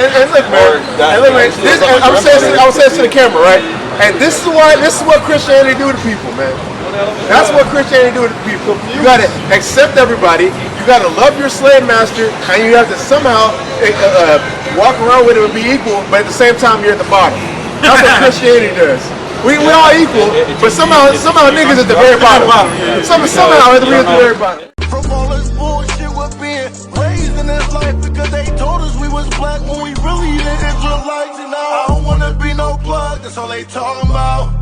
and look, man. I'm saying to the camera, right? And this is what Christianity do to people, man. That's what Christianity do to people. You gotta accept everybody. You gotta love your slave master, and you have to somehow walk around with it and be equal, but at the same time you're at the bottom. That's what Christianity does. We all equal, but somehow niggas at the very bottom. Somehow we're at the very bottom. From all this bullshit we're being raised in this life because they told us we was black when we really the Israelites. And I don't wanna be no plug, that's all they talking about.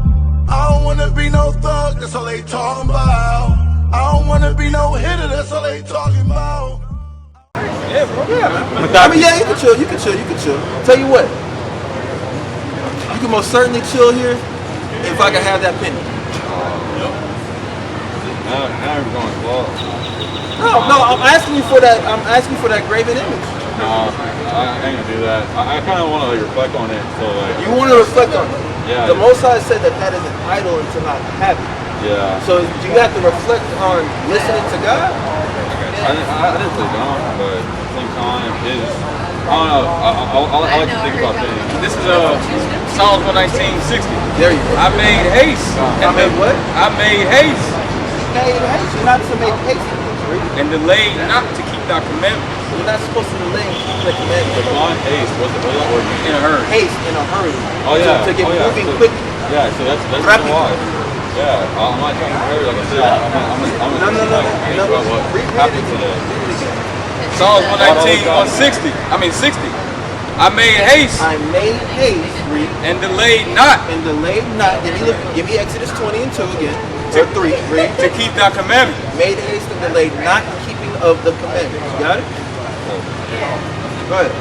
I don't wanna be no thug, that's all they talking about. I don't wanna be no hitter, that's all they talking about. Yeah, bro. Yeah. I mean, yeah, you can chill. Tell you what, you can most certainly chill here if I can have that penny. Now you're going slow. No, I'm asking you for that. I'm asking for that graven image. No, I ain't gonna do that. I kind of want to reflect on it. So like, you want to reflect on it? Yeah. The Most High said that is an idol and to not have it. Yeah. So do you have to reflect on listening to God? I didn't say don't, but at the same time, I don't know. I like to think about things. This is Psalms 119:60. There you go. I made haste. I made what? I made haste. Made haste. You're not to make haste. And delayed not to keep thy commandments. You're not supposed to delay and keep the commandments. Define haste. What's that word? In a hurry. Haste in a hurry. Oh yeah. To get moving quickly. Yeah. So that's rapid. Why. Yeah. I'm not trying to hurry. Like I said, I'm No. about what happened today. Psalms 119:60. I mean 60. I made haste. I made haste. And delayed not. And delayed not. Give me Exodus 20 and 2 again. To 3. Read. To keep thy commandments. Made haste and delayed not keeping of the commandments. You got it? Go ahead.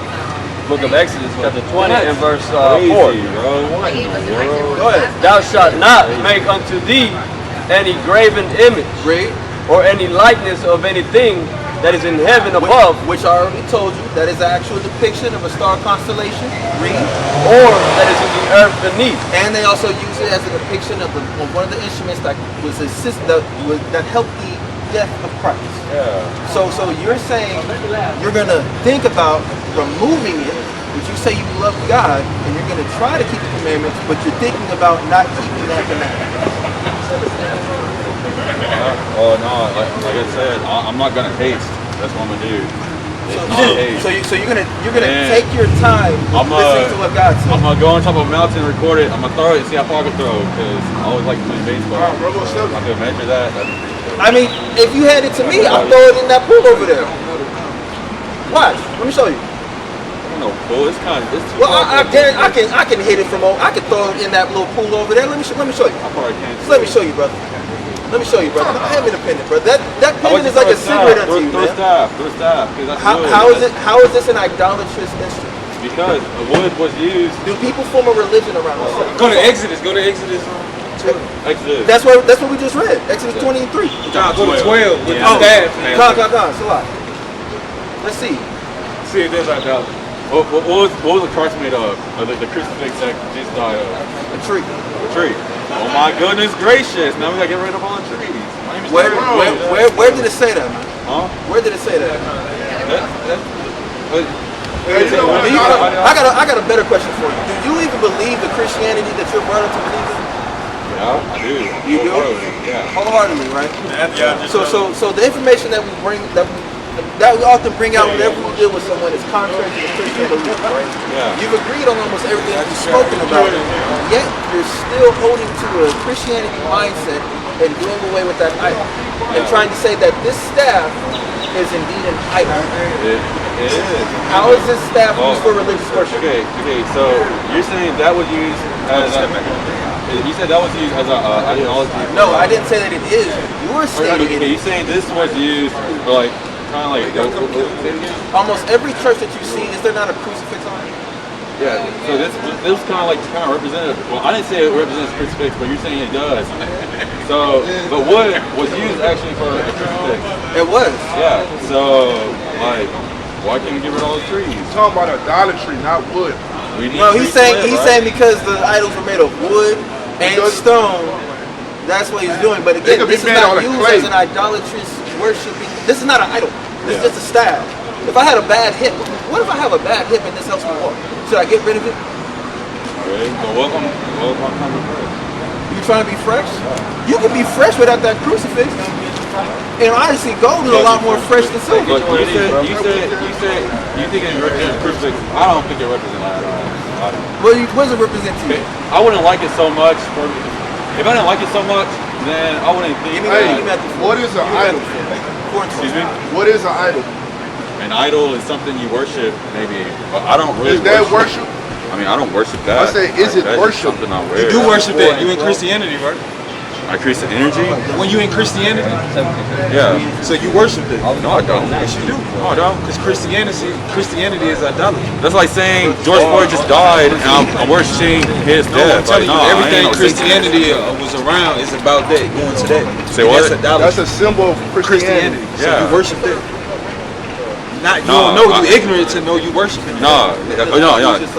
Book of Exodus, chapter 20 and verse 4. Go ahead. Thou shalt not make unto thee any graven image, Read. or any likeness of anything that is in heaven above, which I already told you, that is the actual depiction of a star constellation. Read. or that is in the earth beneath. And they also use it as a depiction of one of the instruments that was that helped the death of Christ. Yeah. So you're saying you're gonna think about removing it, but you say you love God and you're gonna try to keep the commandments, but you're thinking about not keeping that commandment. Oh no, like I said, I'm not gonna haste. That's what I'm gonna do. So you're gonna take your time listening to what God says. I'm gonna go on top of a mountain, record it. I'm gonna throw it and see how far I can throw. Because I always like to play baseball. I'm gonna measure that. I mean, if you had it to me, I'll throw it in that pool over there. Watch. Let me show you. No pool. It's kind of. Well, I can hit it from. I can throw it in that little pool over there. Let me show you. I probably can't. Let me show you, brother. Let me show you, brother. I have an opinion, brother. That pendant is like a secret unto you, man. Throw staff. How is this an idolatrous instrument? Because wood was used. Do people form a religion around this? Go to Exodus. That's what we just read. Exodus 20 and 3. Go to 12 with the staff. Let's see. See if there's idolatry. What was the cross made of? The crucifix that Jesus died of? A tree. A tree. Oh my goodness gracious! Now we gotta get rid of all the trees. Where did it say that, man? Huh? Where did it say that? I got a better question for you. Do you even believe the Christianity that you're brought up to believe in? Yeah, I do. You do? Yeah. Wholeheartedly, right? Yeah. So the information that we bring that we often bring out whenever we deal with someone is contrary to the Christian belief, right? Yeah. You've agreed on almost everything we've spoken about, yet you're still holding to a Christianity mindset and doing away with that idol. And trying to say that this staff is indeed an idol. It is. How is this staff used for religious worship? Okay, so you're saying that was used as you said that was used as an ideology? No, I didn't say that it is. You were stating it is. You're saying this was used for like kind of like almost every church that you see, is there not a crucifix on it? Yeah. So this was kind of representative. Well, I didn't say it represents crucifix, but you're saying it does. So, but wood was used actually for a crucifix. It was. Yeah. So like, why can't we get rid of all the trees? You're talking about idolatry, not wood. No, he's saying because the idols were made of wood and stone. That's what he's doing. But again, this is not used as an idolatrous worshiping. This is not an idol. This is just a staff. If I had a bad hip, what if I have a bad hip and this helps me walk? Should I get rid of it? Alright, so welcome. You trying to be fresh? You can be fresh without that crucifix. And honestly, gold is a lot more fresh than silver. But you said you think it represents crucifix. I don't think it represents that. What does it represent to you? I wouldn't like it so much. If I didn't like it so much, then I wouldn't think. What is an idol? Excuse me? What is an idol? An idol is something you worship, maybe. But I don't really Is that worship? I mean, I don't worship that. I say, is it That's worship? Something I wear. You do worship it. You in Christianity, right? I increase the energy? When you in Christianity, Yeah. so you worship it. No, I don't. Yes, you do. No, I don't. Because Christianity is idolatry. That's like saying George Floyd just died and I'm worshiping his No, I'm death. telling Like, you, no, everything I ain't no Christianity was around is about that, going to that. Say what? That's idolatry. That's a symbol of Christianity. So Yeah. you worship it. Not you No, don't know, I- you ignorant to know you worshiping. No,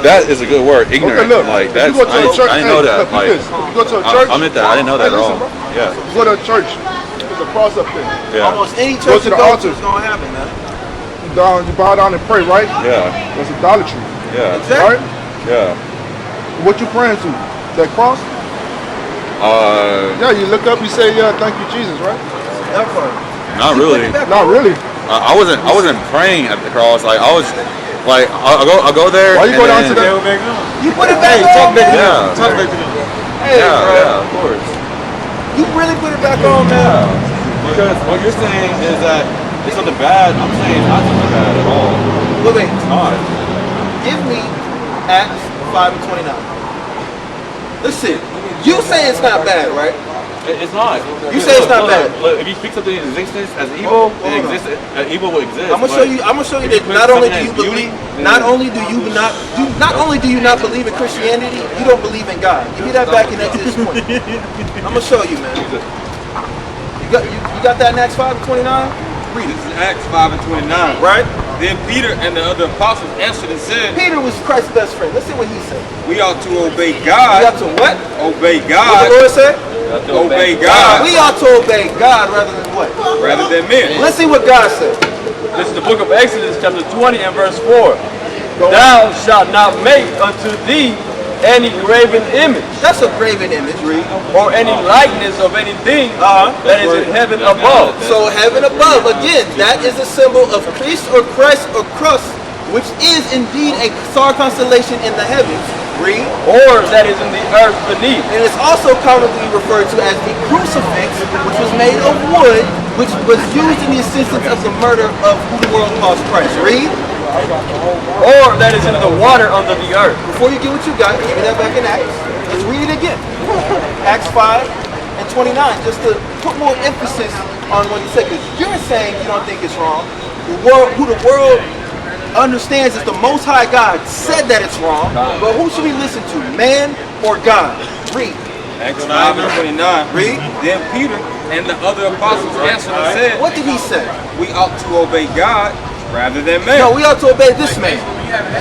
that is a good word. Ignorant. Okay, look. Like if that's. you go to a church, I didn't know hey, that. look, Like if you go to a church, I meant that. I didn't know that at all. Listen, bro. Yeah. You go to a church, there's a cross up there. Yeah. Almost any Go church to the you go altar. to is gonna happen, man. You bow down and pray, right? Yeah. That's idolatry, Yeah. Exactly. right? Yeah. What you praying to? That cross? Yeah, you look up, you say, yeah, thank you, Jesus, right? That part. Not really. Not really. I wasn't praying at the cross. Like I was, like I go there. Why you go and down to then- the? You put it back Hey, talk on, back to man. Yeah. them. Talk back to them. Hey, Yeah, bro. yeah, of course. You really put it back on, man. Because what you're saying is that it's something bad. I'm saying it's not something bad at all. Wait. It's not. Give me Acts 5:29. Listen, you say it's not bad, right? It's not. You say it's not bad. Look, if you speak something in existence as evil, it exists. Evil will exist. I'm gonna show you. I'm gonna show you that not only do you believe, not only do you not believe in Christianity, you don't believe in God. Give me that back in Exodus 20. I'm gonna show you, man. You got that in Acts 5:29? Read it. This is Acts 5:29. Right? Then Peter and the other apostles answered and said, Peter was Christ's best friend. Let's see what he said. we ought to obey We God. ought to what? Obey What God. the Lord said? Obey God We ought to obey God rather than what? rather than men. Let's see what God said. This is the book of Exodus, chapter 20 and verse 4. Thou shalt not make unto thee any graven image, That's a graven image, read. or any likeness of anything that is in heaven above, So heaven above, again, that is a symbol of Christ or Christ or crust, which is indeed a star constellation in the heavens. Read. or that is in the earth beneath. And it's also commonly referred to as the crucifix, which was made of wood, which was used in the assistance of the murder of who the world calls Christ. Read. Or that is in the water under the earth. Before you get what you got, give me that back in Acts. Let's read it again. Acts 5:29, just to put more emphasis on what you said, because you're saying you don't think it's wrong. Who the world understands is the Most High God said that it's wrong, but who should we listen to, man or God? Read. Acts 5:29. Read. Then Peter and the other apostles answered and said, What did he say? we ought to obey God rather than men. No, we ought to obey this man.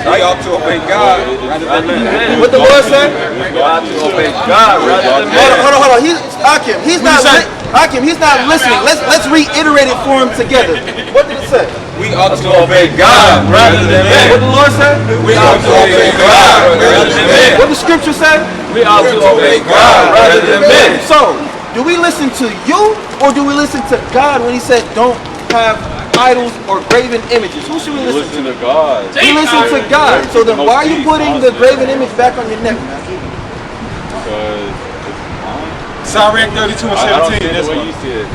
We ought to obey God rather than men. What the Lord said? We ought to obey God rather than man. Hold on. He's not listening. Let's reiterate it for him together. What did it say? We ought to obey God rather than What men. the Lord said? We ought to obey God rather than men. What the scripture say? We ought to obey God rather than men. So, do we listen to you or do we listen to God when he said don't have idols or graven images? Who should we You listen to? listen to God. We listen to God. So then why are you putting the graven image back on your neck, man? Because it's Psalm 32 and I don't 17. see it This the way one. you see it.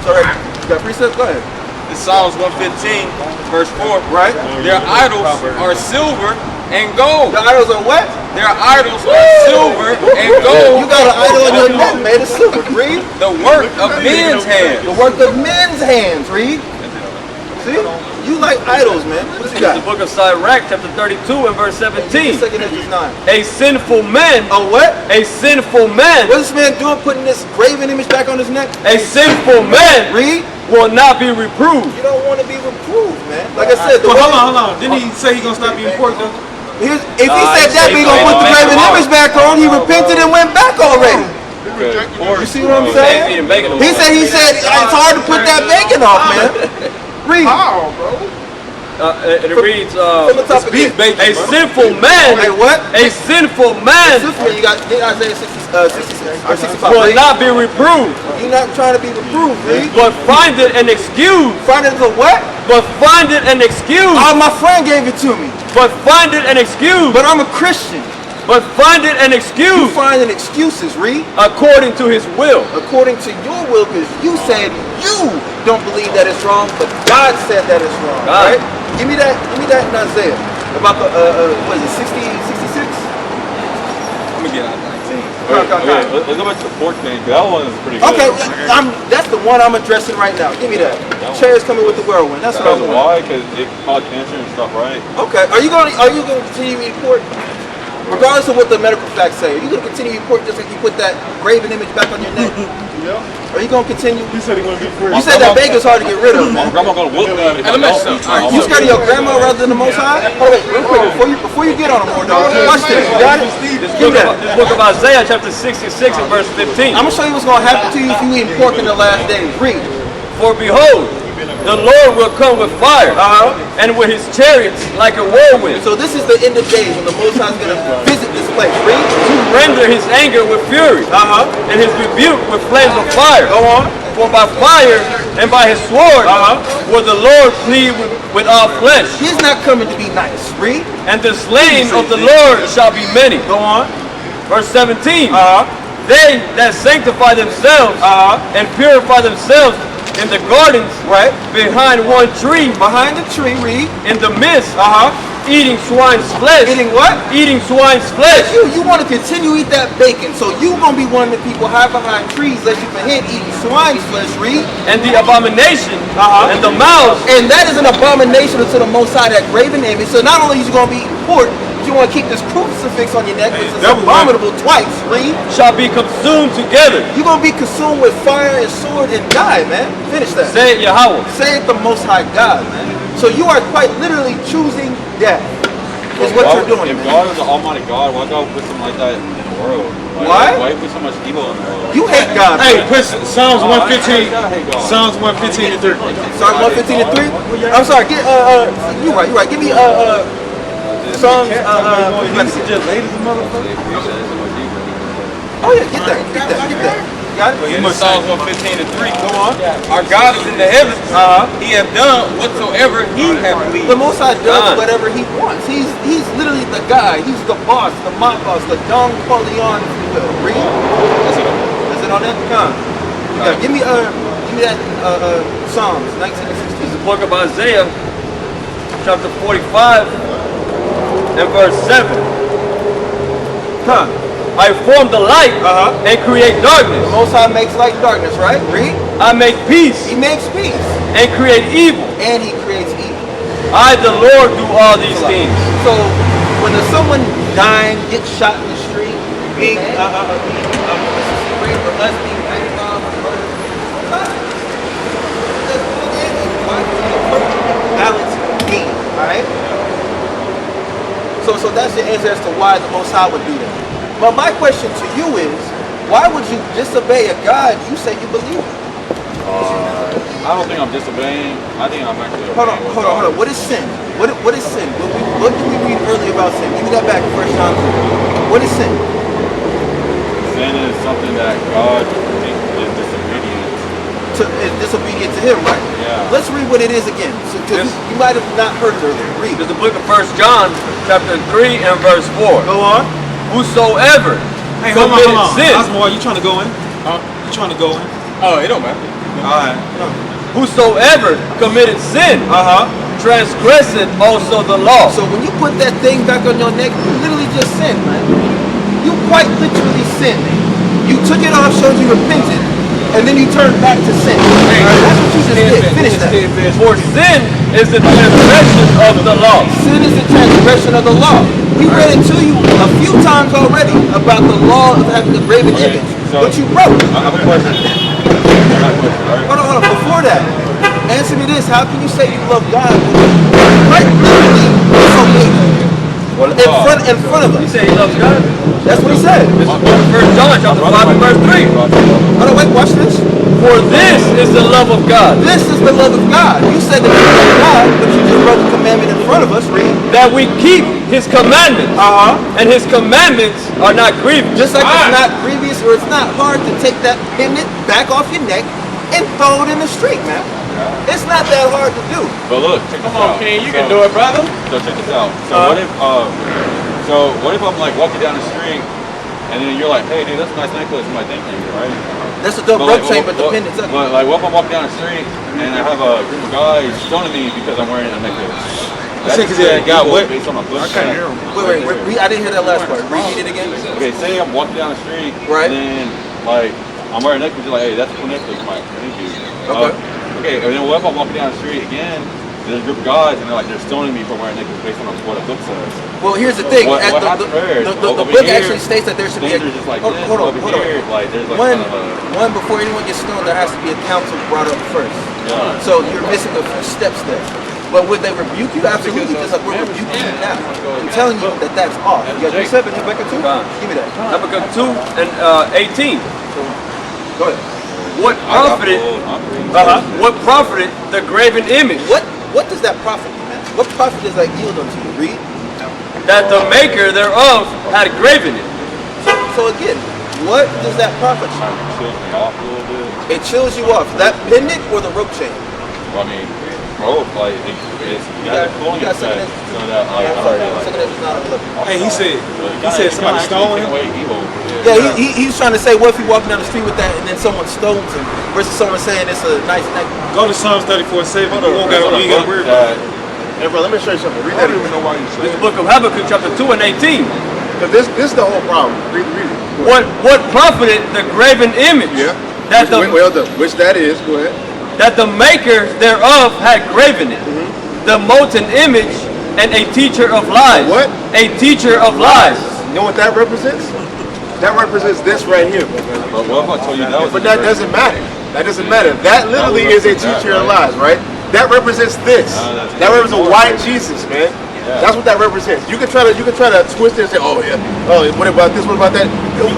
Sorry, you got precepts? Go ahead. It's Psalms 115, verse 4. Right? Their idols are silver and gold. The idols are what? Their idols are silver and gold. You got an idol on your neck made of silver. Read. The work of men's hands. The work of men's hands. Read. See? You like idols, man. What you The got? book of SICARRI, chapter 32 and verse 17. Second Ezra's 9. A sinful man, Oh, what? a sinful man, What's this man doing putting this graven image back on his neck? a sinful man Read. will not be reproved. You don't want to be reproved, man. Like I said, But hold on. Didn't he say he gonna stop being pork though? If he said that, he gonna put the graven image back on. He repented and went back already. You see what I'm saying? He said it's hard to put that bacon off, man. Read. How, bro? it reads, From the top again. a sinful man. Hey, what? A sinful man You got Isaiah 66 or 65. will Read. not be reproved, You're not trying to be reproved, read. but find it an excuse. Find it as a what? But find it an excuse. Oh, my friend gave it to me. But find it an excuse. But I'm a Christian. But find it an You excuse finding excuses, read. according to his will. According to your will, because you said you don't believe that it's wrong, but God said that it's wrong, God. right? Give me that in Isaiah. About the, what is it, 60, 66? Let me get out 19. Okay, let's go back to the pork thing. That one is pretty good. Okay, that's the one I'm addressing right now. Give me that. Chair's coming with the whirlwind. That's what I Because want. why? Because it caused cancer and stuff, right? Okay, are you going to continue to report? Regardless of what the medical facts say, are you going to continue to report just like you put that graven image back on your neck? Yeah. Are you going to continue? He said he want to be free. You said that bacon's hard to get rid of, My man. grandma gonna whoop me. if I let me ask don't. you something. You scared of your grandma rather than the Most High? Oh wait, real quick, before you get on them more, dog. Watch this. You got it? Give me that. This book of Isaiah, chapter 66 and verse 15. I'm gonna show you what's gonna happen to you if you eat pork in the last days. Read. For behold, the Lord will come with fire, and with his chariots like a whirlwind, So this is the end of days when the Most High is gonna visit this place. Read. to render his anger with fury, and his rebuke with flames of fire. Go on. For by fire and by his sword will the Lord plead with all flesh, He's not coming to be nice. Read. and the slain of the Lord shall be many. Go on. Verse 17. They that sanctify themselves and purify themselves in the gardens behind one tree, Behind the tree. Read. in the midst, eating swine's flesh. Eating what? Eating swine's flesh. You want to continue to eat that bacon, so you gonna be one of the people hide behind trees, let you ahead eating swine's flesh. Read. And the abomination and the mouths. And that is an abomination unto the Most High, that graven image. So not only is you going to be eating pork, but you want to keep this crucifix on your neck, which is abominable twice. Read. Shall be consumed together. You're going to be consumed with fire and sword and die, man. Finish that. Say it, Yahweh. Say it the Most High God, man. So you are quite literally choosing death. Is what you're doing, If man. God is the Almighty God, why God put something like that in the world? Why? Why put so much evil in the world? You hate God. Hey, man. put Psalms Oh, I 115. gotta hate God. Psalms 115 and 3. Psalm 115 and 3. I'm sorry. Get you're right. Give me Psalms. Oh yeah, get that. Got it. In Psalms 115 and 3. Go on. Our God is in the heavens. He hath done whatsoever he hath pleased. The Most High does whatever he wants. He's literally the guy. He's the boss, the mob boss, the Don Corleone, if you will. Read. Is it on that? Come. Yeah, give me that Psalms 19 and 16. This is the book of Isaiah, chapter 45 and verse 7. Huh. I form the light and create darkness. The Most High makes light darkness, right? Read. I make peace He makes peace. and create evil. And he creates evil. I, the Lord, do all these things. So when there's someone dying, gets shot in the street, being raped or lesbian, balance being, alright? So that's the answer as to why the Most High would do that. But my question to you is, why would you disobey a God you say you believe in? I don't think I'm disobeying. I think I'm actually Hold on. obeying what God What is sin? What is sin? What did we read earlier about sin? Give me that back in 1 John 2. What is sin? Sin is something that God thinks is disobedient. Is disobedient to him, right? Yeah. Let's read what it is again. Because you might have not heard it earlier. Read. This is the book of 1 John, chapter 3 and verse 4. Go on. Whosoever Hey, hold on. committed sin, Osmo, you trying to go in? You trying to go in? Oh, it don't matter. Alright. whosoever committed sin, transgresseth also the law. So when you put that thing back on your neck, you literally just sinned, man. You quite literally sinned. You took it off, showed you repented, and then you turned back to sin. That's what you just did. Finish that. For sin is the transgression of the law. Sin is the transgression of the law. We read it to you a few times already about the law of having the graven Okay, image, so- but you broke. I have a question. Hold on. Before that, answer me this. How can you say you love God when you quite literally disobeyed him? In front of He us. said he loves God. That's what he said. This is 1 John chapter 5 and verse 3. Hold on, wait, watch this. For this is the love of God. This is the love of God. You said that you love God, but you just wrote the commandment in front of us. Read. That we keep his commandments. And his commandments are not grievous. Just like it's not grievous or it's not hard to take that pendant back off your neck and throw it in the street, man. It's not that hard to do. But look, check this out. King, you can do it, brother. So check this out. So what if I'm like walking down the street and then you're like, hey dude, that's a nice necklace. I'm like, thank you, right? That's a dope rope chain, but the pendant's up. But like, what if I'm walking down the street and I have a group of guys stoning me because I'm wearing a necklace? That's because got what? Based on my book. I can't hear him. Wait, I didn't hear that last part. Read it again. Okay, say I'm walking down the street, right? And then like I'm wearing a necklace. You're like, hey, that's a cool necklace, Mike. Thank you. Okay. Okay, and then what if I'm walking down the street again? There's a group of guys, and they're stoning me for wearing a necklace based on what a book says. Well, here's the thing. What the book actually states that there should be a... just like hold on. Like, there's like one, before anyone gets stoned, there has to be a counsel brought up first. Yeah. So you're missing a few steps there. But would they rebuke you? Absolutely. Just like we're rebuking you now. I'm telling you that that's off. You got Precept in Habakkuk 2? Give me that. Habakkuk 2 and 18. Go ahead. What profited the graven image? What does that profit you, man? What profit does that yield unto you? Read. That the maker thereof had graven it. So again, what does that profit you? It chills me off a little bit. It chills you off. That pendant or the rope chain? Well, I mean, rope, like, it's got a cooling effect. So that, like, I already like. Hey, he said somebody stole him. Yeah, he was trying to say, what if he walking down the street with that and then someone stones him versus someone saying it's a nice necklace. Go to Psalms 34:7. We got to worry about it. Hey, bro, let me show you something. Read that. I don't even know why you say This book of Habakkuk chapter 2 and 18. Because this is the whole problem. Read it. What profited the graven image? Yeah. Which that is. Go ahead. That the maker thereof had graven it. The molten image and a teacher of lies. What? A teacher of lies. You know what that represents? That represents this right here. But what if I told you that was But that doesn't matter. That doesn't matter. That literally is a teacher of lies, right? That represents this. That represents a white Jesus, man. Yeah. That's what that represents. You can try to twist it and say, oh yeah, oh what about this? What about that?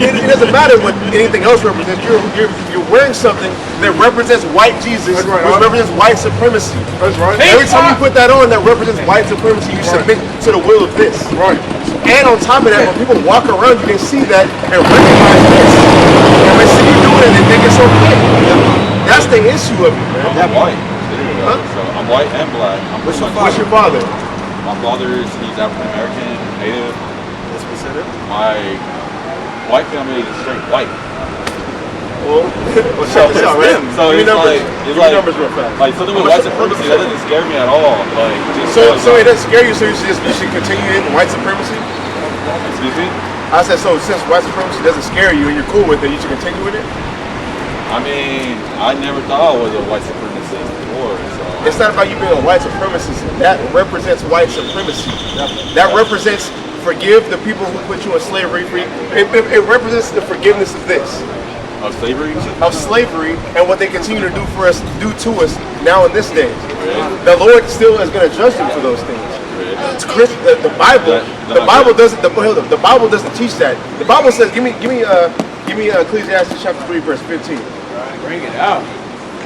It doesn't matter what anything else represents. You're wearing something that represents white Jesus, which represents white supremacy. That's right. Every time you put that on, that represents white supremacy. You submit to the will of this. Right. And on top of that, when people walk around, you can see that and recognize this. And when they see you doing it, they think it's okay. That's the issue of it, man. I'm white. Huh? So I'm white and black. What's your father? My father he's African American, Native. That's specific. My white family is straight white. Well, check this out, right? So give me numbers. Give me numbers real fast. Like something with white supremacy, that doesn't scare me at all. Like so it doesn't scare you, so you should continue in white supremacy? Excuse me? I said, so since white supremacy doesn't scare you and you're cool with it, you should continue with it? I mean, I never thought I was a white supremacist before, so. It's not about you being a white supremacist. That represents white supremacy. That represents forgive the people who put you in slavery. It represents the forgiveness of this. Of slavery? Of slavery and what they continue to do for us, do to us now in this day. The Lord still is going to judge them for those things. The Bible doesn't teach that. The Bible says, give me Ecclesiastes chapter 3 verse 15. Bring it out.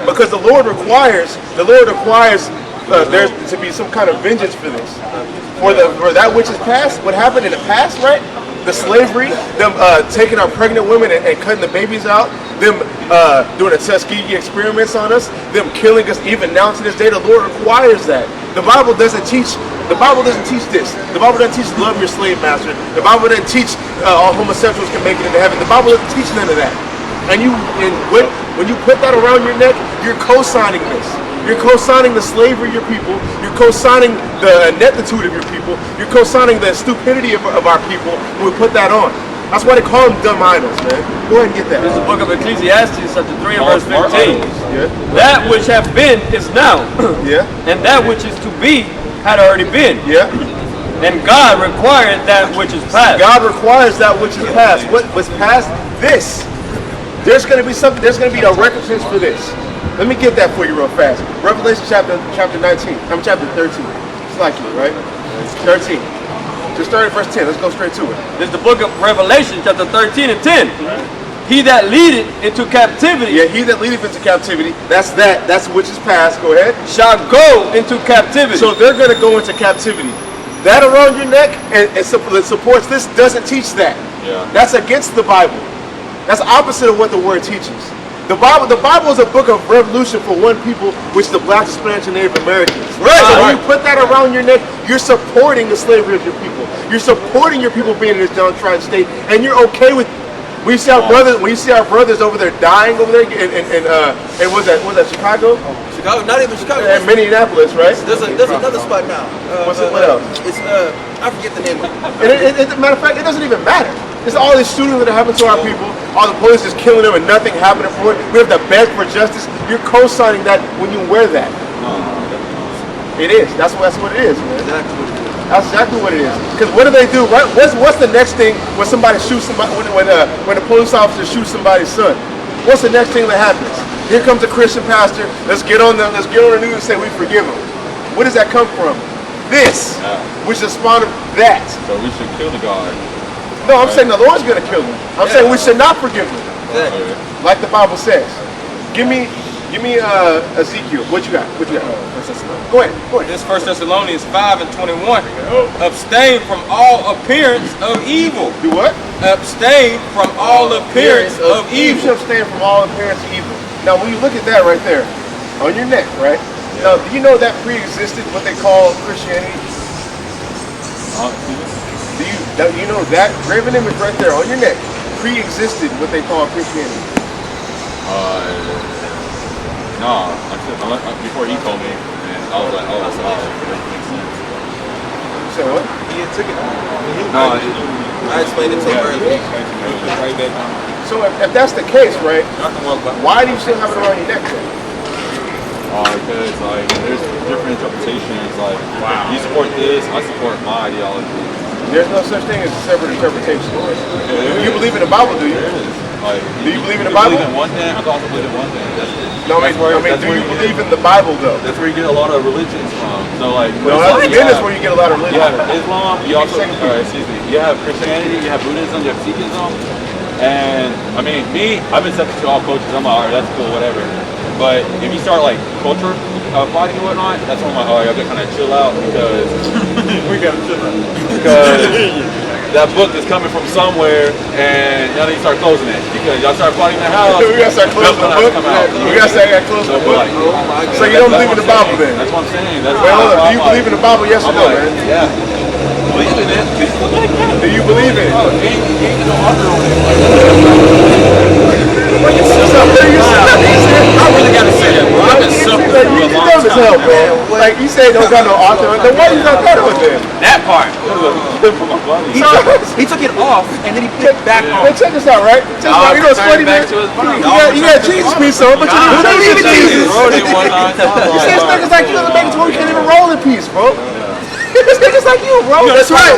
Because the Lord requires there to be some kind of vengeance for this. For that which is past, what happened in the past, right? The slavery, them taking our pregnant women and cutting the babies out, them doing the Tuskegee experiments on us, them killing us even now to this day. The Lord requires that. The Bible doesn't teach this. The Bible doesn't teach love your slave master. The Bible doesn't teach all homosexuals can make it into heaven. The Bible doesn't teach none of that. And when you put that around your neck, you're co-signing this. You're co-signing the slavery of your people. You're co-signing the ineptitude of your people. You're co-signing the stupidity of our people when we put that on. That's why they call them dumb idols, man. Go ahead and get that. This is the book of Ecclesiastes, chapter 3 and verse 15. Yeah. That which have been is now. Yeah. And that which is to be had already been. Yeah. And God required that which is past. God requires that which is past. What was past? This. There's going to be something. There's going to be a recompense for this. Let me get that for you real fast. Revelation chapter 19. Chapter 13. It's like you, right? 13. Just start at verse 10. Let's go straight to it. This is the book of Revelation, chapter 13 and 10. he that leadeth into captivity. Yeah, he that leadeth into captivity. That's which is past. Go ahead. Shall go into captivity. So they're going to go into captivity. That around your neck and that supports this doesn't teach that. Yeah. That's against the Bible. That's opposite of what the word teaches. The Bible is a book of revolution for one people, which is the blacks, Hispanics, and Native Americans. Right. So when you put that around your neck, you're supporting the slavery of your people. You're supporting your people being in this downtrodden state, and you're okay with. When you see our brothers over there dying over there, and was that Chicago? Chicago, not even Chicago. And Minneapolis, right? There's another spot now. What else? It's I forget the name of it. And matter of fact, it doesn't even matter. It's all these shootings that are happening to our people. All the police is killing them and nothing happening for it. We have to beg for justice. You're co-signing that when you wear that. It is. That's what it is, man. Exactly what it is. That's exactly what it is. Because what do they do? What's the next thing when somebody shoots somebody? When a police officer shoots somebody's son? What's the next thing that happens? Here comes a Christian pastor. Let's get on the news and say we forgive him. Where does that come from? This, which is spawned of that. So we should kill the God. No, I'm saying the Lord's going to kill him. I'm saying we should not forgive him, Exactly. like the Bible says. Give me Ezekiel. What you got? Go ahead. This 1 Thessalonians 5:21. Abstain from all appearance of evil. Do what? Abstain from all appearance of You evil. should abstain from all appearance of evil. Now, when you look at that right there, on your neck, right? Now, do you know that pre-existed what they call Christianity? Do you know that graven image right there on your neck pre-existed what they call Christianity? No, before he told me, and I was like, oh, that makes sense. You say what? He took it. No, I explained it to him earlier. right back on. So if that's the case, right? Why do you still have it around your neck then? Because like there's different interpretations. Like, you support this, I support my ideology. There's no such thing as a separate interpretation. You believe in the Bible, do you? There is. Like, Do you believe in the Bible? Believe in one thing. I also believe in one thing. No, I mean, do you believe in the Bible though? That's where you get a lot of religions from. So like, No, that's where you get a lot of religion. you have Islam. You also, you have Christianity. You have Buddhism. You have Sikhism. And I mean, I've been accepted to all cultures. I'm like, alright, that's cool, whatever. But if you start like culture fighting and whatnot, that's when I'm like, oh, I gotta kind of chill out because we gotta chill out because that book is coming from somewhere, and now they start closing it because y'all start fighting the house. We gotta start closing the book. We gotta say I gotta close the book. So you don't believe in the Bible then? That's what I'm saying. That's Well, hold on. Do you believe in the Bible? Yes or no, man? Yeah. Believe in it. Do you believe in it? Oh, ain't no author on it. I really gotta say that, bro. I've been suffering for a You long dumb as hell, time. bro. Like you say, don't got no author. Then why you not that on there? That part. He took it off and then he put it back on. But check this out, right? Check this out. You know what's funny, man? You got Jesus piece on, but you don't believe in Jesus. You say this nigga's like you doesn't make it to where you can't even roll in peace, bro. This nigga's like you, bro. That's right.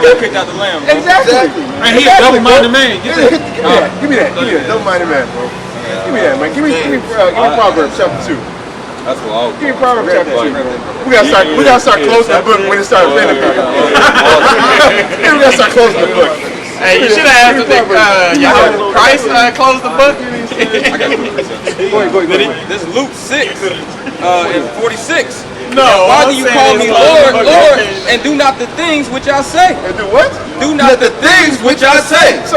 Get kicked out the lamb. Bro. Exactly. And he a double-minded man. Get that. Give me that. Double-minded man, bro. Give me that, man. Give me Proverbs chapter 2. That's what I was. Give me Proverbs chapter 2. We gotta start closing the book when it starts raining. We gotta start closing the book. Hey, you should have asked if Christ closed the book. Go ahead. This is Luke 6 and 46. No, why do you call me Lord, Lord, and do not the things which I say? And do what? Do not the things which I say. So,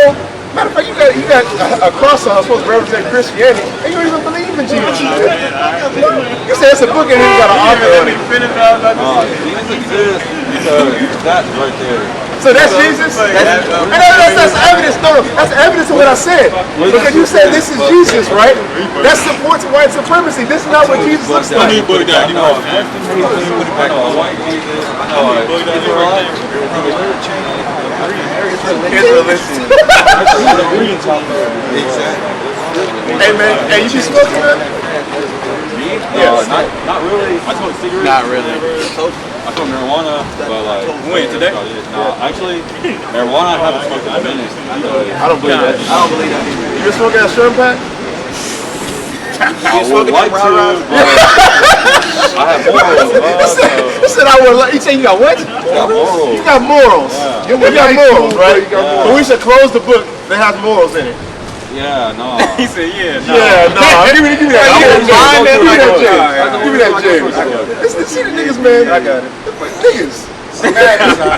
matter of fact, you got a cross on supposed to represent Christianity, and you don't even believe in Jesus. You say it's a book and you got an author on it. Jesus exists because that's right there. So that's Jesus? That's evidence. No, that's evidence of what I said. Because you said this is Jesus, right? That supports white supremacy. This is not what Jesus looks like. Put it down. You know, white Jesus. Hey man, hey, you be smoking, man? Yes. Not really. I smoke cigarettes. Not really. I smoke marijuana, but like when today? No, actually, marijuana I haven't smoked in a minute. I don't believe that. I don't believe that either. You been smoking that shrimp pack? I would like to. I have morals. He said I would like. You say you got what? Morals. You got morals. You got morals, right? But we should close the book that has morals in it. Yeah, no. He said, yeah, no. Yeah, no. Give me that. Give me that, James. See the niggas, man. I got it. Niggas.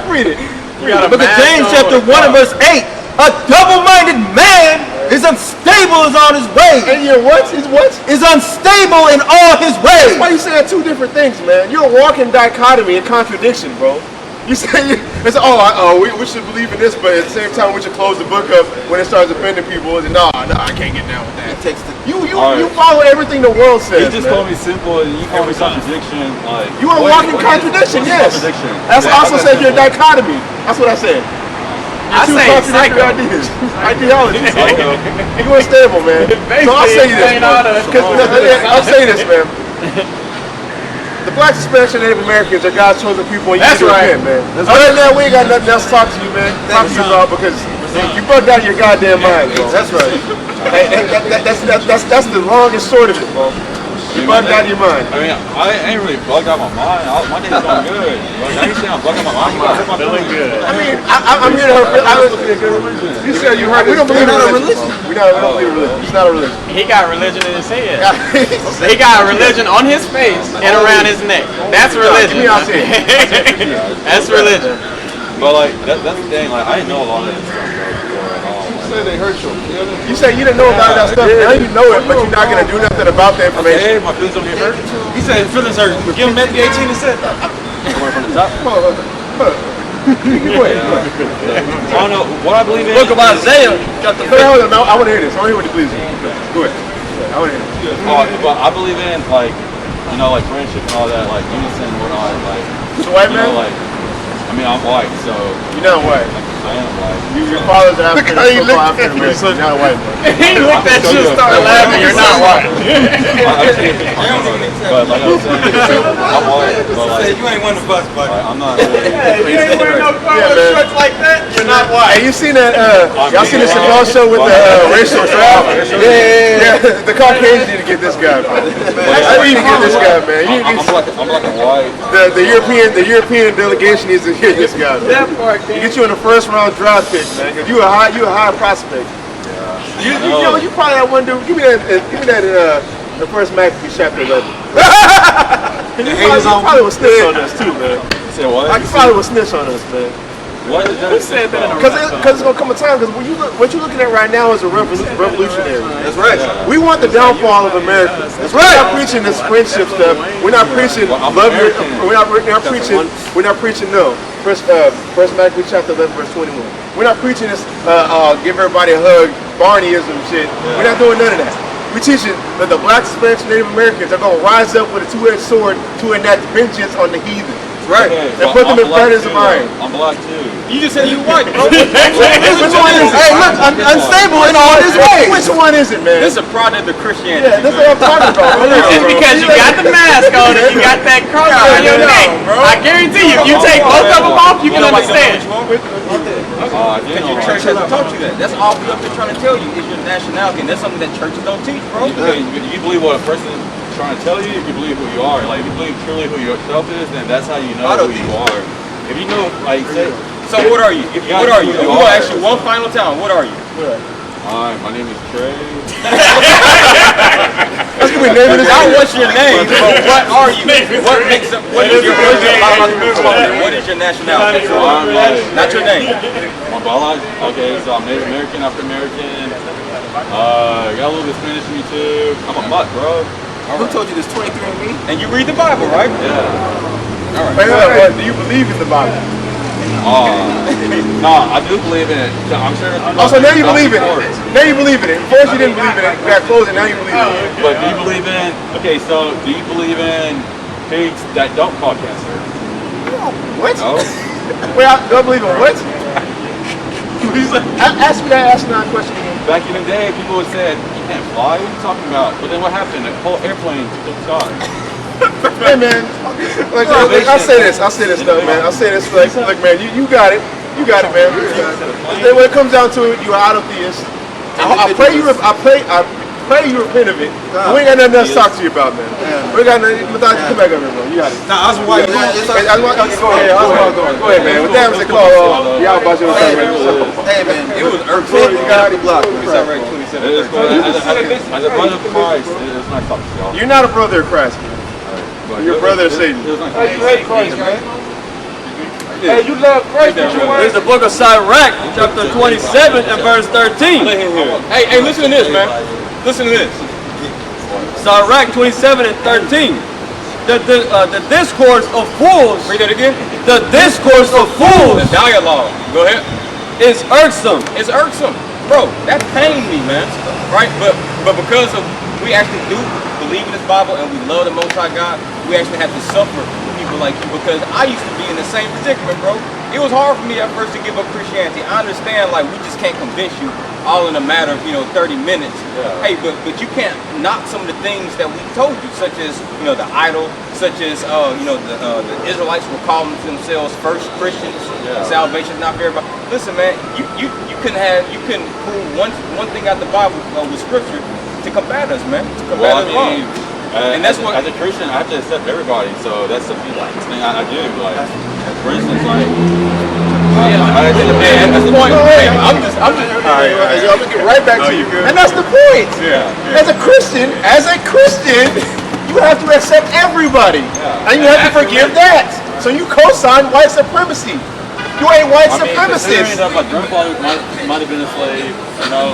Read it. Look at James chapter 1 and verse 8. A double-minded man is unstable on his way. And you're what? Is what? Is unstable in all his ways. Why you saying two different things, man? You're a walking dichotomy and contradiction, bro. You say, we should believe in this, but at the same time we should close the book up when it starts offending people. And no, I can't get down with that. It takes the You follow everything the world says. You just man. call me simple and you call me contradiction. Like You are a walking contradiction, yes. Contradiction? That's also said you're a dichotomy. That's what I said. I Two say contradictory psycho. ideas. Ideology. Psycho. You unstable, man. So I'll say this, I'll say this, man. The Black, Hispanics, and Native Americans are God's chosen people, and you need to repent, man. Other than that, we ain't got nothing else to talk to you, man. Talk to you about because you bugged out of your goddamn mind, bro. That's right. That's the long and short of it, bro. You bugged out of your mind. I mean, I ain't really bugged out my mind. My day's going good. Like, I ain't saying I'm bugging out my mind. You gotta hurt my feelings. I mean, I'm here to hurt. You said you heard. We don't believe in religion. We don't believe in religion. It's not a religion. He got religion in his head. He got religion on his face and around his neck. That's religion. Give me out there. That's religion. But like, that's the thing. Like, I didn't know a lot of this stuff before at all. They hurt you. You say you didn't know about that stuff. Now you know it, but you're not gonna do nothing about the information. Hey, my feelings don't get hurt. He said his feelings hurt. Give him Matthew 18 and said. Somewhere from the top. Go ahead. I don't know what I believe in. Book of Isaiah chapter 5. I want to hear this. I want to hear what you believe in. Go ahead. I want to hear this. But I believe in like, you know, like friendship and all that, like unison and whatnot. Like, So white you know, man? like, I mean, I'm white, so You're not white. I am white. Your father's African. You're not white. He looked at you and started laughing. You're not white. But like I was saying, I'm white, but like, You ain't one of us, buddy. I'm not really. You ain't wearing no collar shirts like that. You're not white. Hey, you seen that? Y'all seen the Chappelle show with the racial trap? Yeah. The Caucasians need to get this guy, bro. I need to get this guy, man. I'm black and white. The European delegation needs to get this guy, man. You get you in the first round draft pick, man. Cause you a high prospect. You probably that one dude. Give me that in the first Mackie chapter 11. You probably would snitch on us too, man. Say what? You probably would snitch on us, man. What is that? Who said that? Because it's gonna come a time. Because what you're looking at right now is a revolutionary. That's right. We want the downfall of America. That's right. We're not preaching this friendship stuff. We're not preaching love. We're not preaching no. First Mackie chapter 11 verse 21. We're not preaching this. Give everybody a hug, Barneyism shit. Yeah. We're not doing none of that. We're teaching that the Blacks, Hispanics, and Native Americans are gonna rise up with a two-edged sword to enact vengeance on the heathen. Right. Okay, and put them in furnace of iron. I'm black too. You just said you white, bro. Which one is it? Hey, look, unstable in all his ways. Which one is it, man? This is a product of Christianity. Yeah, that's what I'm talking about. It's because you got the mask on and you got that cross on your neck. I guarantee you, if you take both of them off, you can understand. Your church hasn't taught you that. That's all we're up there trying to tell you is your nationality, and that's something that churches don't teach, bro. You believe what a person is trying to tell you? If you believe who you are, like if you believe truly who yourself is, then that's how you know who you are. If you know, like, say, so what are you? What are you? We'll ask you one final time. What are you? Hi, my name is Trey. That's gonna be naming this. Not what's your name, but what are you? What makes up? What is your What is your nationality? Not your name. My biology. Okay, so I'm Native American, African American. Got a little bit of Spanish in me too. I'm a mutt, bro. Who told you this 23andMe? And you read the Bible, right? Yeah. All right. Wait, do you believe in the Bible? No, I do believe in it. I'm sure. Oh, so now you believe in it. Now you believe in it. First you didn't believe in it. You got clothes and now you believe in it. But do you believe in? Okay, so do you believe in pigs that don't cause cancer? What? No. Wait, I don't believe in what? Ask me that question again. Back in the day, people would say, you can't fly, what are you talking about? But then what happened? The whole airplane took the sky. Hey man, like I'll say this though, man. I'll say this like man, you got it. You got it, man. When it comes down to it, you are out of theist. I pray pray you repent of it. We ain't got nothing else to talk to you about, man. We got nothing. Come back up here, bro. You got it. Nah, that's why. Go ahead, man. With that, was a call. Y'all about to say, man. Hey, man. It was irksome. You got it blocked. As a brother of Christ, it's nice talking to y'all. You're not a brother of Christ, man. You're a brother of Satan. It was nice Hey, you hate Christ, man. Hey, you love Christ, but you Here's the book of SICARRI, chapter 27 and verse 13. Hey, listen to this, man. Listen to this. SICARRI 27 and 13. The discourse of fools. Read that again. The discourse of fools The dialogue. Go ahead. is irksome. It's irksome, bro. That pained me, man. Right? But because of we actually do believe in this Bible and we love the Most High God, we actually have to suffer people like you because I used to be in the same predicament, bro. It was hard for me at first to give up Christianity. I understand, like, we just can't convince you all in a matter of 30 minutes. Yeah. Hey, but you can't knock some of the things that we told you, such as the idol, such as the Israelites were calling themselves first Christians. Yeah. Salvation is not for everybody. Listen, man, you couldn't prove one thing out the Bible with Scripture to combat us, man. To combat us wrong. And that's what, as a Christian, I have to accept everybody. So that's something like I do. Like, for instance, like, at this point, I'm just. All right, I'm gonna get right back to you. And that's the point. Yeah. As a Christian, you have to accept everybody, and you have to forgive that. So you co-sign white supremacy. You ain't white supremacist. My grandfather might have been a slave,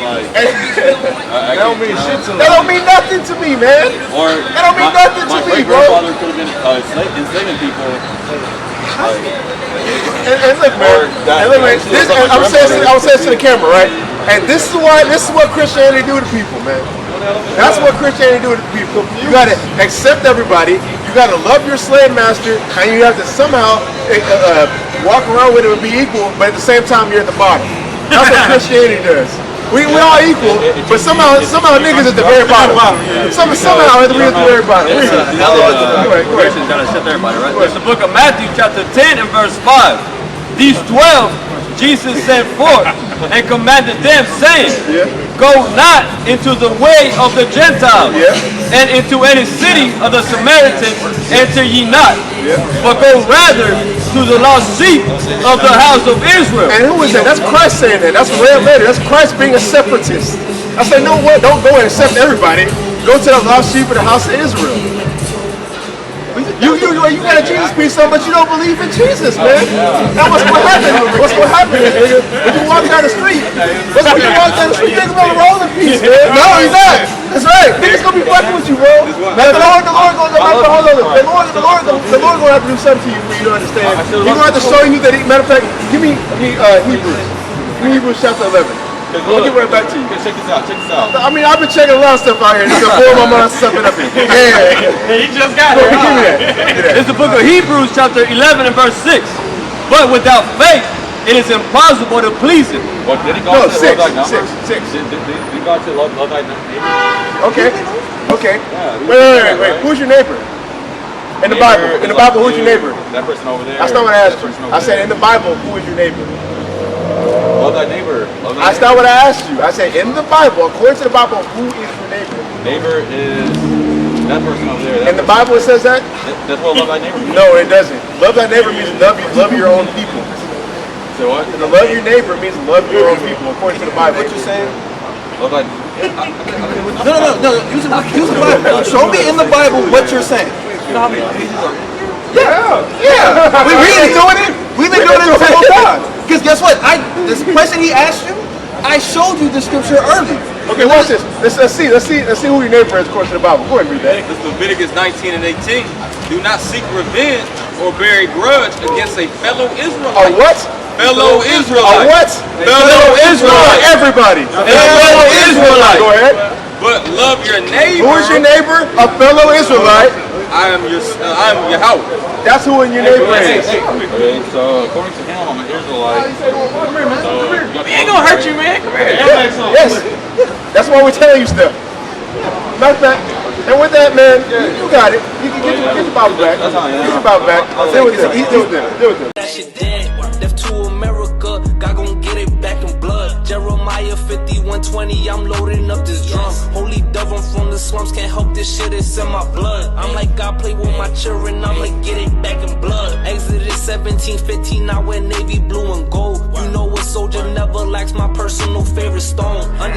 like. That don't mean shit to me. That don't mean nothing to me, man. That don't mean nothing to me, bro. My grandfather could have been enslaving people. And look, man. I'm saying to the camera, right? And this is what Christianity do to people, man. That's what Christianity do to people. You gotta accept everybody. You gotta love your slave master, and you have to somehow walk around with it and be equal, but at the same time you're at the bottom. That's what Christianity does. We all equal, but somehow niggas at the very bottom. Somehow we're at the very bottom. Christians gotta accept everybody, right? It's the book of Matthew, chapter 10 and verse 5. These 12 Jesus sent forth and commanded them, saying, go not into the way of the Gentiles, and into any city of the Samaritans enter ye not, but go rather to the lost sheep of the house of Israel. And who is that? That's Christ saying that. That's red letter. That's Christ being a separatist. I say, no, what? Don't go and accept everybody. Go to the lost sheep of the house of Israel. You got a Jesus piece on, but you don't believe in Jesus, man. Now what's going to happen? What's going to happen, nigga? When you walk down the street, niggas gonna roll in peace, man. No, he's not. That's right. Niggas gonna be fucking with you, bro. The Lord gonna have to do something to you for you to understand. He's gonna have to show you that. Matter of fact, give me Hebrews. Give me Hebrews chapter 11. I'll get right back to you. Check this out. I mean, I've been checking a lot of stuff out here. It's gonna blow my mind something up here. Yeah. He just got it. Give me that. It's the book of Hebrews, chapter 11 and verse 6. But without faith, it is impossible to please Him. What did he go to? Six. Did he go to love thy neighbor? Okay. Yeah, Wait. Who's your neighbor? In the Bible, who's your neighbor? That person over there. That's not what I asked you. I said, in the Bible, who is your neighbor? Love thy neighbor. That's not what I asked you. I said, in the Bible, according to the Bible, who is your neighbor? Neighbor is that person over there. In the Bible, it says that? That's what love thy neighbor means. No, it doesn't. Love thy neighbor means love your own people. So what? To love your neighbor means love your own people, according to the Bible. What you saying? Love thy. No. Use the Bible. Show me in the Bible what you're saying. Yeah. We've been doing it. We've been doing it the whole time. Because guess what? This question he asked you, I showed you the scripture earlier. Okay, watch this. Let's see who your neighbor is according to the Bible. Go ahead and read that. This is Leviticus 19 and 18. Do not seek revenge or bear a grudge against a fellow Israelite. A what? Fellow Israelite. A what? Fellow Israelite. Everybody. Fellow Israelite. Go ahead. But love your neighbor. Who is your neighbor? A fellow Israelite. I am Yahweh. That's who in your neighbor is. Okay, so according to him, I'm an Israelite. He ain't gonna hurt you, man. Come here. Yes. That's why we're telling you stuff. Matter of fact, and with that, man, you got it. You can get your Bible back. Get your Bible back. Deal with them. That shit dead. Left to America. God gon' get it back in blood. Jeremiah 51:20. I'm loading up this drum. Holy double. from the slums, can't help this shit, it's in my blood. I'm like, God play with my children, I'ma get it back in blood. Exodus 17:15, I wear navy blue and gold. You know a soldier never lacks my personal favorite stone.